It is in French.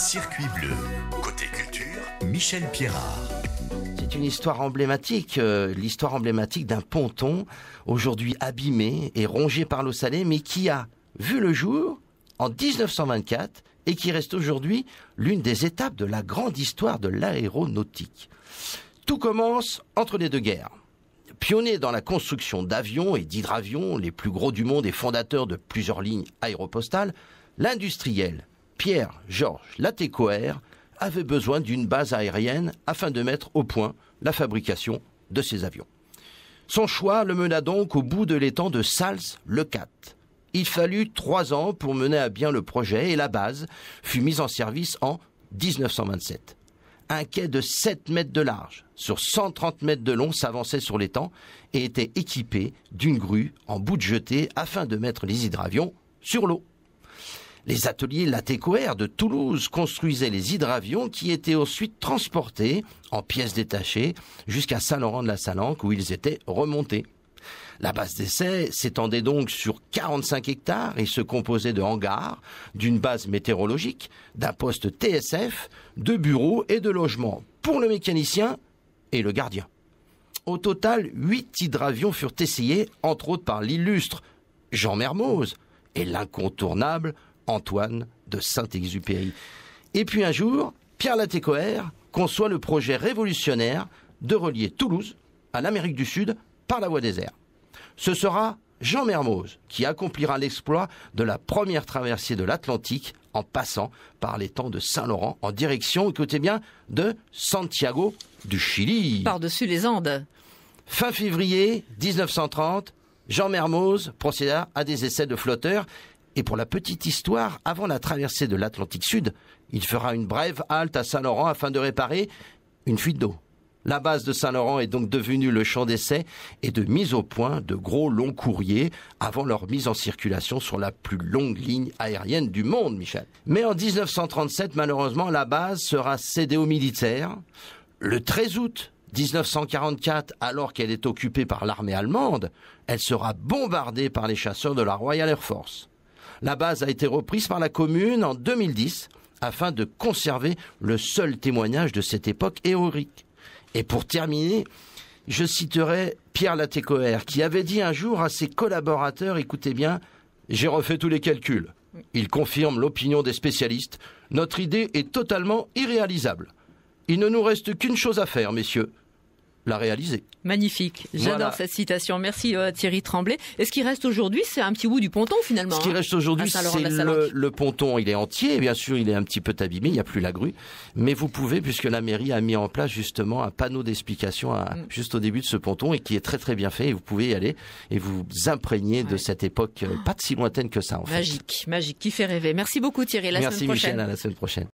Circuit bleu. Côté culture, Michel Pierrard. C'est une histoire emblématique, l'histoire emblématique d'un ponton aujourd'hui abîmé et rongé par l'eau salée, mais qui a vu le jour en 1924 et qui reste aujourd'hui l'une des étapes de la grande histoire de l'aéronautique. Tout commence entre les deux guerres. Pionnier dans la construction d'avions et d'hydravions, les plus gros du monde et fondateur de plusieurs lignes aéropostales, l'industriel Pierre-Georges Latécoère avait besoin d'une base aérienne afin de mettre au point la fabrication de ses avions. Son choix le mena donc au bout de l'étang de Sals-le-Cat. Il fallut 3 ans pour mener à bien le projet et la base fut mise en service en 1927. Un quai de 7 mètres de large sur 130 mètres de long s'avançait sur l'étang et était équipé d'une grue en bout de jetée afin de mettre les hydravions sur l'eau. Les ateliers Latécoère de Toulouse construisaient les hydravions qui étaient ensuite transportés en pièces détachées jusqu'à Saint-Laurent-de-la-Salanque où ils étaient remontés. La base d'essai s'étendait donc sur 45 hectares et se composait de hangars, d'une base météorologique, d'un poste TSF, de bureaux et de logements pour le mécanicien et le gardien. Au total, 8 hydravions furent essayés, entre autres par l'illustre Jean Mermoz et l'incontournable Antoine de Saint-Exupéry. Et puis un jour, Pierre Latécoère conçoit le projet révolutionnaire de relier Toulouse à l'Amérique du Sud par la voie des airs. Ce sera Jean Mermoz qui accomplira l'exploit de la première traversée de l'Atlantique en passant par l'étang de Saint-Laurent en direction, écoutez bien, de Santiago du Chili. Par-dessus les Andes. Fin février 1930, Jean Mermoz procéda à des essais de flotteurs. Et pour la petite histoire, avant la traversée de l'Atlantique Sud, il fera une brève halte à Saint-Laurent afin de réparer une fuite d'eau. La base de Saint-Laurent est donc devenue le champ d'essai et de mise au point de gros longs courriers avant leur mise en circulation sur la plus longue ligne aérienne du monde, Michel. Mais en 1937, malheureusement, la base sera cédée aux militaires. Le 13 août 1944, alors qu'elle est occupée par l'armée allemande, elle sera bombardée par les chasseurs de la Royal Air Force. La base a été reprise par la commune en 2010 afin de conserver le seul témoignage de cette époque héroïque. Et pour terminer, je citerai Pierre Latécoère qui avait dit un jour à ses collaborateurs, écoutez bien, j'ai refait tous les calculs. Il confirme l'opinion des spécialistes. Notre idée est totalement irréalisable. Il ne nous reste qu'une chose à faire, messieurs. La réaliser. Magnifique, j'adore Voilà. cette citation. Merci Thierry Tremblay. Et ce qui reste aujourd'hui, c'est un petit bout du ponton finalement. Ce qui reste aujourd'hui, c'est le ponton. Il est entier, bien sûr, il est un petit peu abîmé, il n'y a plus la grue. Mais vous pouvez, puisque la mairie a mis en place justement un panneau d'explication juste au début de ce ponton et qui est très très bien fait. Et vous pouvez y aller et vous imprégner de cette époque pas si lointaine que ça en fait. Magique, magique, qui fait rêver. Merci beaucoup Thierry, la semaine prochaine. Merci Michel, à la semaine prochaine.